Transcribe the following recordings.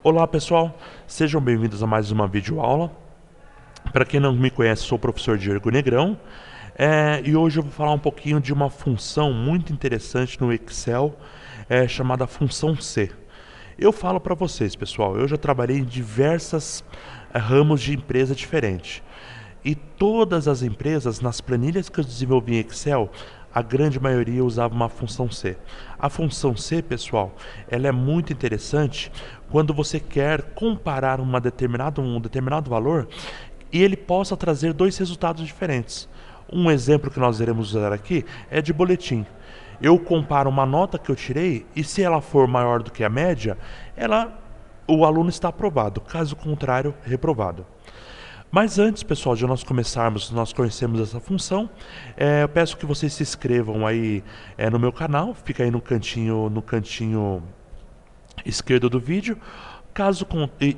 Olá pessoal, sejam bem-vindos a mais uma videoaula. Para quem não me conhece, sou o professor Diego Negrão e hoje eu vou falar um pouquinho de uma função muito interessante no Excel chamada função C. Eu falo para vocês, pessoal, eu já trabalhei em diversas ramos de empresa diferentes e todas as empresas, nas planilhas que eu desenvolvi em Excel, a grande maioria usava uma função C. A função C, pessoal, ela é muito interessante quando você quer comparar um determinado valor e ele possa trazer dois resultados diferentes. Um exemplo que nós iremos usar aqui é de boletim. Eu comparo uma nota que eu tirei e se ela for maior do que a média, o aluno está aprovado, caso contrário, reprovado. Mas antes, pessoal, de nós conhecermos essa função, eu peço que vocês se inscrevam aí no meu canal, fica aí no cantinho esquerdo do vídeo.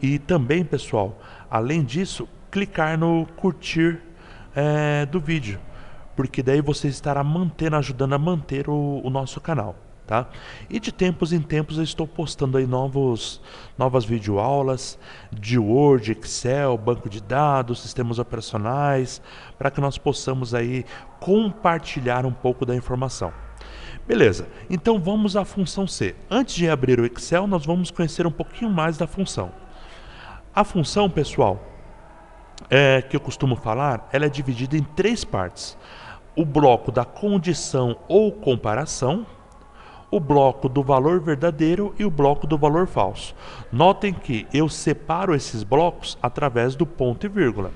E também, pessoal, além disso, clicar no curtir do vídeo, porque daí você estará ajudando a manter o nosso canal. Tá? E de tempos em tempos eu estou postando aí novas videoaulas de Word, Excel, banco de dados, sistemas operacionais, para que nós possamos aí compartilhar um pouco da informação. Beleza, então vamos à função C. Antes de abrir o Excel, nós vamos conhecer um pouquinho mais da função. A função, pessoal, que eu costumo falar, ela é dividida em três partes. O bloco da condição ou comparação, o bloco do valor verdadeiro e o bloco do valor falso. Notem que eu separo esses blocos através do ponto e vírgula,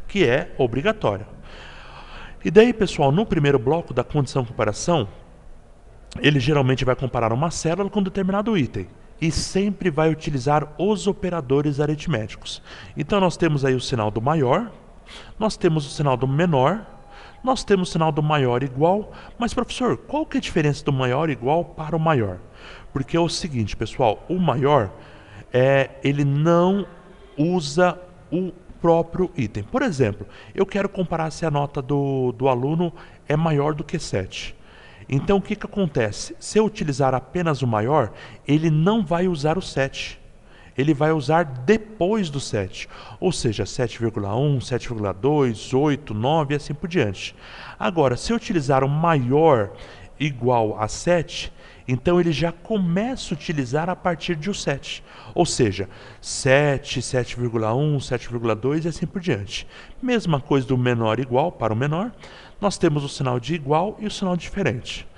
que é obrigatório. E daí, pessoal, no primeiro bloco da condição comparação, ele geralmente vai comparar uma célula com um determinado item e sempre vai utilizar os operadores aritméticos. Então nós temos aí o sinal do maior, nós temos o sinal do menor, nós temos o sinal do maior igual, mas professor, qual que é a diferença do maior igual para o maior? Porque é o seguinte, pessoal, o maior, ele não usa o próprio item. Por exemplo, eu quero comparar se a nota do aluno é maior do que 7. Então o que acontece? Se eu utilizar apenas o maior, ele não vai usar o 7. Ele vai usar depois do 7, ou seja, 7,1, 7,2, 8, 9 e assim por diante. Agora, se eu utilizar o maior igual a 7, então ele já começa a utilizar a partir de 7, ou seja, 7, 7,1, 7,2 e assim por diante. Mesma coisa do menor igual para o menor, nós temos o sinal de igual e o sinal de diferente.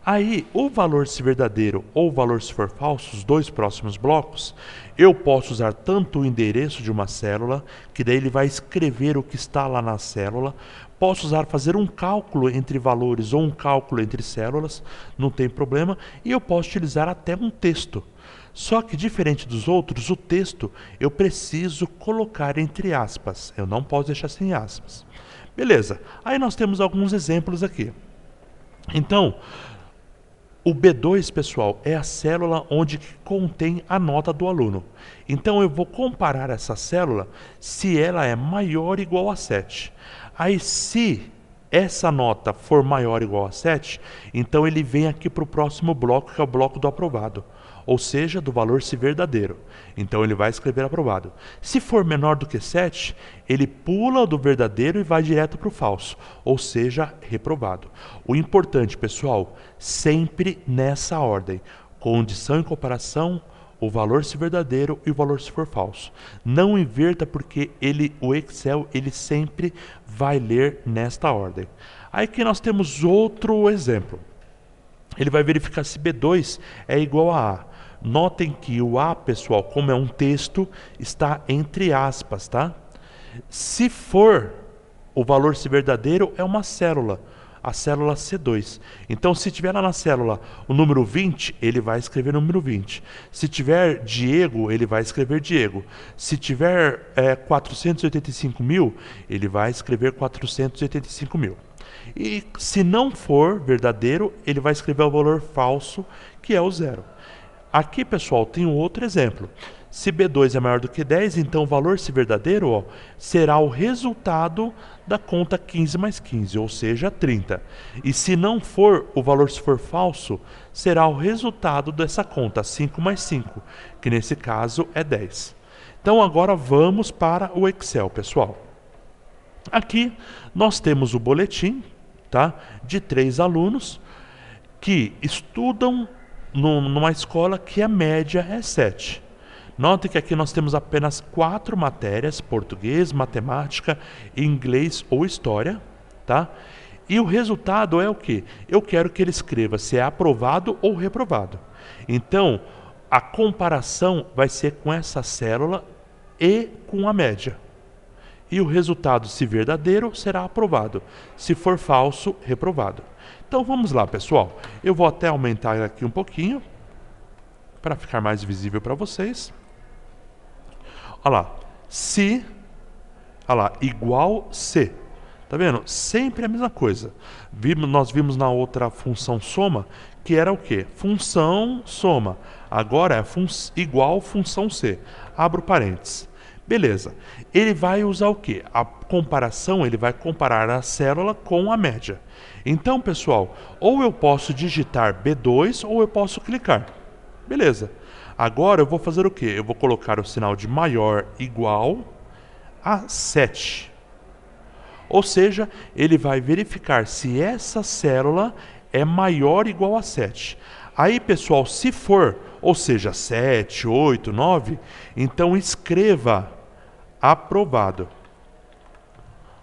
Aí, o valor se verdadeiro ou o valor se for falso, os dois próximos blocos, eu posso usar tanto o endereço de uma célula, que daí ele vai escrever o que está lá na célula, posso fazer um cálculo entre valores ou um cálculo entre células, não tem problema, e eu posso utilizar até um texto. Só que, diferente dos outros, o texto eu preciso colocar entre aspas, eu não posso deixar sem aspas. Beleza, aí nós temos alguns exemplos aqui. Então, o B2, pessoal, é a célula onde contém a nota do aluno. Então eu vou comparar essa célula se ela é maior ou igual a 7. Aí se essa nota for maior ou igual a 7, então ele vem aqui para o próximo bloco, que é o bloco do aprovado. Ou seja, do valor se verdadeiro. Então ele vai escrever aprovado. Se for menor do que 7, ele pula do verdadeiro e vai direto para o falso, ou seja, reprovado. O importante, pessoal, sempre nessa ordem: condição e comparação, o valor se verdadeiro e o valor se for falso. Não inverta, porque o Excel ele sempre vai ler nesta ordem. Aí que nós temos outro exemplo. Ele vai verificar se B2 é igual a A. Notem que o A, pessoal, como é um texto, está entre aspas, tá? Se for o valor se verdadeiro, é uma célula, a célula C2. Então, se tiver lá na célula o número 20, ele vai escrever o número 20. Se tiver Diego, ele vai escrever Diego. Se tiver 485 mil, ele vai escrever 485 mil. E se não for verdadeiro, ele vai escrever o valor falso, que é o 0. Aqui, pessoal, tem um outro exemplo. Se B2 é maior do que 10, então o valor, se verdadeiro, ó, será o resultado da conta 15 mais 15, ou seja, 30. E se não for, o valor, se for falso, será o resultado dessa conta, 5 mais 5, que nesse caso é 10. Então agora vamos para o Excel, pessoal. Aqui nós temos o boletim, tá, de 3 alunos que estudam numa escola que a média é 7. Note que aqui nós temos apenas 4 matérias: português, matemática, inglês ou história, tá? E o resultado é o quê? Eu quero que ele escreva se é aprovado ou reprovado. Então, a comparação vai ser com essa célula e com a média. E o resultado, se verdadeiro, será aprovado. Se for falso, reprovado. Então vamos lá, pessoal. Eu vou até aumentar aqui um pouquinho para ficar mais visível para vocês. Olha lá. Se, olha lá, igual se. Tá vendo? Sempre a mesma coisa. Nós vimos na outra função soma, que era o quê? Função soma. Agora é igual função C. Abro parênteses. Beleza. Ele vai usar o quê? A comparação, ele vai comparar a célula com a média. Então, pessoal, ou eu posso digitar B2 ou eu posso clicar. Beleza. Agora eu vou fazer o quê? Eu vou colocar o sinal de maior igual a 7. Ou seja, ele vai verificar se essa célula é maior ou igual a 7. Aí, pessoal, se for, ou seja, 7, 8, 9, então escreva aprovado.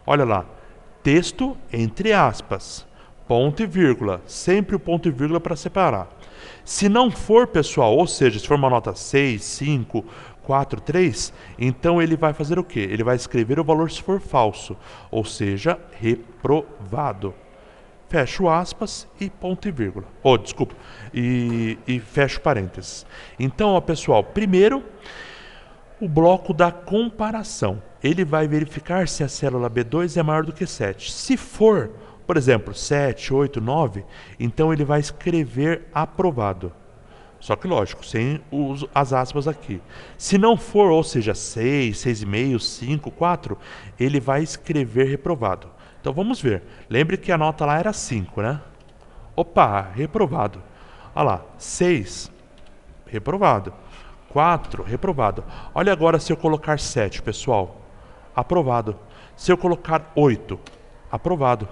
Olha lá, texto entre aspas, ponto e vírgula, sempre o ponto e vírgula para separar. Se não for, pessoal, ou seja, se for uma nota 6, 5, 4, 3, então ele vai fazer o quê? Ele vai escrever o valor se for falso, ou seja, reprovado. Fecho aspas e ponto e vírgula. Desculpa. E fecho parênteses. Então, ó, pessoal, primeiro, o bloco da comparação. Ele vai verificar se a célula B2 é maior do que 7. Se for, por exemplo, 7, 8, 9, então ele vai escrever aprovado. Só que, lógico, sem as aspas aqui. Se não for, ou seja, 6, 6,5, 5, 4, ele vai escrever reprovado. Então vamos ver. Lembre que a nota lá era 5, né? Opa, reprovado. Olha lá, 6, reprovado. 4, reprovado. Olha agora se eu colocar 7, pessoal. Aprovado. Se eu colocar 8, aprovado.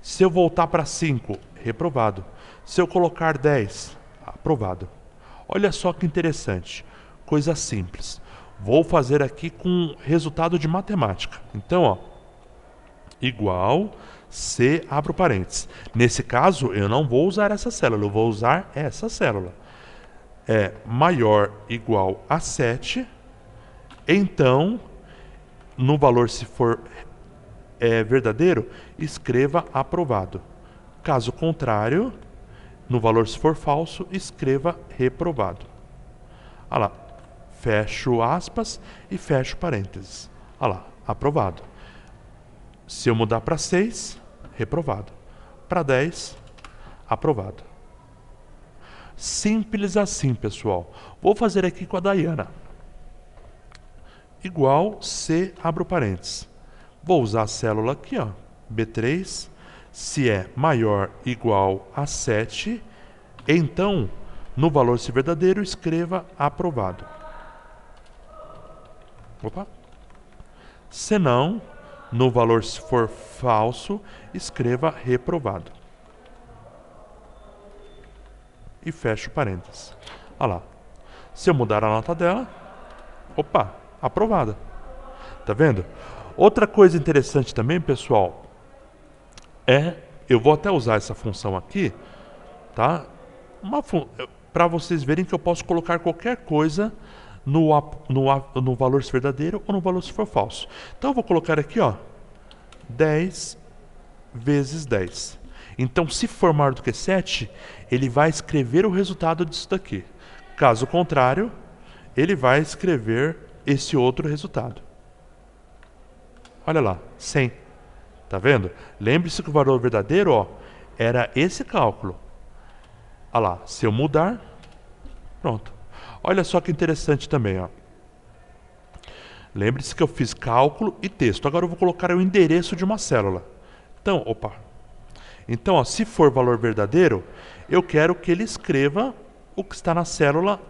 Se eu voltar para 5, reprovado. Se eu colocar 10, aprovado. Olha só que interessante. Coisa simples. Vou fazer aqui com resultado de matemática. Então, ó, igual C, abro parênteses. Nesse caso, eu não vou usar essa célula, eu vou usar essa célula. É maior igual a 7, então, no valor, se for verdadeiro, escreva aprovado. Caso contrário, no valor, se for falso, escreva reprovado. Olha lá, fecho aspas e fecho parênteses. Olha lá, aprovado. Se eu mudar para 6, reprovado. Para 10, aprovado. Simples assim, pessoal. Vou fazer aqui com a Dayana. Igual C, abro parênteses. Vou usar a célula aqui, ó, B3. Se é maior igual a 7, então, no valor se verdadeiro, escreva aprovado. Opa. Se não, no valor se for falso, escreva reprovado. E fecho parênteses. Olha lá. Se eu mudar a nota dela, opa, aprovada. Tá vendo? Outra coisa interessante também, pessoal, eu vou até usar essa função aqui, tá? Para vocês verem que eu posso colocar qualquer coisa no valor se verdadeiro ou no valor se for falso. Então eu vou colocar aqui, ó, 10 vezes 10. Então, se for maior do que 7, ele vai escrever o resultado disso daqui. Caso contrário, ele vai escrever esse outro resultado. Olha lá, 100. Tá vendo? Lembre-se que o valor verdadeiro, ó, era esse cálculo. Olha lá, se eu mudar, pronto. Olha só que interessante também, ó. Lembre-se que eu fiz cálculo e texto. Agora eu vou colocar o endereço de uma célula. Então, Então, ó, se for valor verdadeiro, eu quero que ele escreva o que está na célula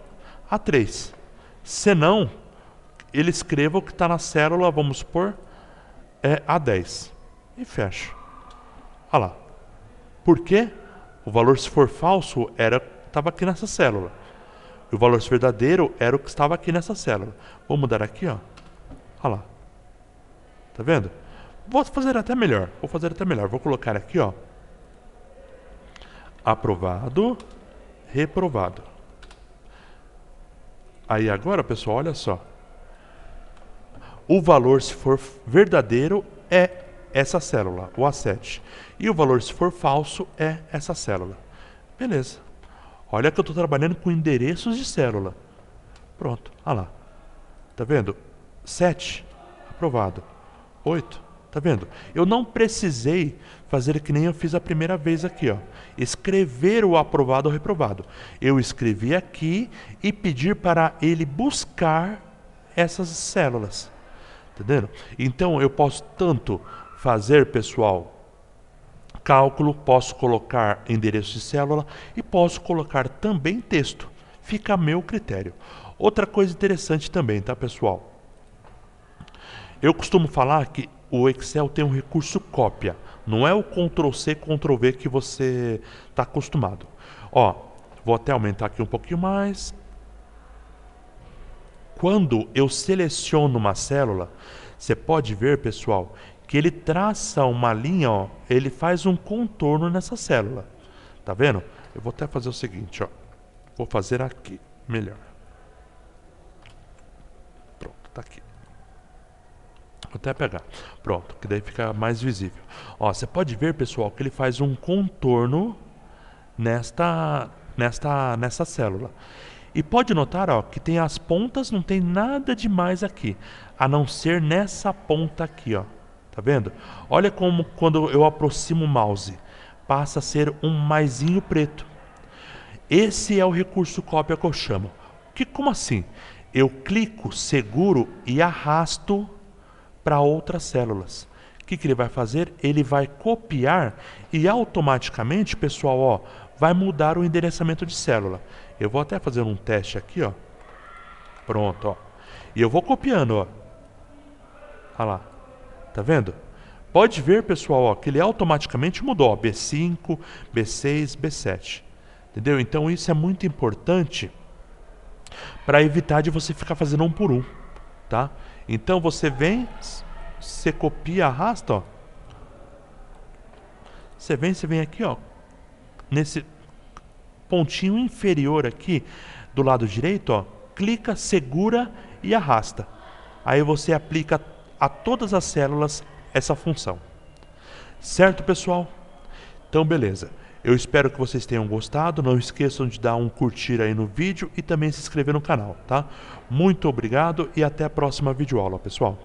A3. Se não, ele escreva o que está na célula, vamos supor, A10. E fecha. Olha lá. Por quê? O valor, se for falso, estava aqui nessa célula. E o valor se verdadeiro era o que estava aqui nessa célula. Vou mudar aqui, ó. Olha lá. Tá vendo? Vou fazer até melhor. Vou colocar aqui, ó. Aprovado, reprovado. Aí agora, pessoal, olha só. O valor, se for verdadeiro, é essa célula, o A7. E o valor, se for falso, é essa célula. Beleza. Olha que eu estou trabalhando com endereços de célula. Pronto, olha lá. Tá vendo? 7, aprovado. 8, tá vendo? Eu não precisei fazer que nem eu fiz a primeira vez aqui, ó. Escrever o aprovado ou reprovado. Eu escrevi aqui e pedir para ele buscar essas células. Entendendo? Então eu posso tanto fazer, pessoal, cálculo, posso colocar endereço de célula e posso colocar também texto. Fica a meu critério. Outra coisa interessante também, tá, pessoal? Eu costumo falar que o Excel tem um recurso cópia. Não é o Ctrl+C, Ctrl+V que você está acostumado. Ó, vou até aumentar aqui um pouquinho mais. Quando eu seleciono uma célula, você pode ver, pessoal, que ele traça uma linha, ó, ele faz um contorno nessa célula. Tá vendo? Eu vou até fazer o seguinte, ó. Vou fazer aqui, melhor. Pronto, tá aqui. Vou até pegar. Pronto, que daí fica mais visível. Ó, você pode ver, pessoal, que ele faz um contorno nessa célula. E pode notar, ó, que tem as pontas, não tem nada demais aqui, a não ser nessa ponta aqui, ó. Tá vendo? Olha como quando eu aproximo o mouse, passa a ser um maisinho preto. Esse é o recurso cópia que eu chamo. Como assim? Eu clico, seguro e arrasto para outras células. O que ele vai fazer? Ele vai copiar e automaticamente, pessoal, ó, vai mudar o endereçamento de célula. Eu vou até fazer um teste aqui, ó. Pronto, ó. E eu vou copiando, ó. Olha lá. Tá vendo? Pode ver, pessoal, ó, que ele automaticamente mudou, ó, B5, B6, B7. Entendeu? Então isso é muito importante para evitar de você ficar fazendo um por um, tá? Então você vem, você copia, arrasta, ó. Você vem aqui, ó, nesse pontinho inferior aqui do lado direito, ó, clica, segura e arrasta. Aí você aplica a todas as células essa função. Certo, pessoal? Então, beleza. Eu espero que vocês tenham gostado. Não esqueçam de dar um curtir aí no vídeo e também se inscrever no canal, tá? Muito obrigado e até a próxima videoaula, pessoal.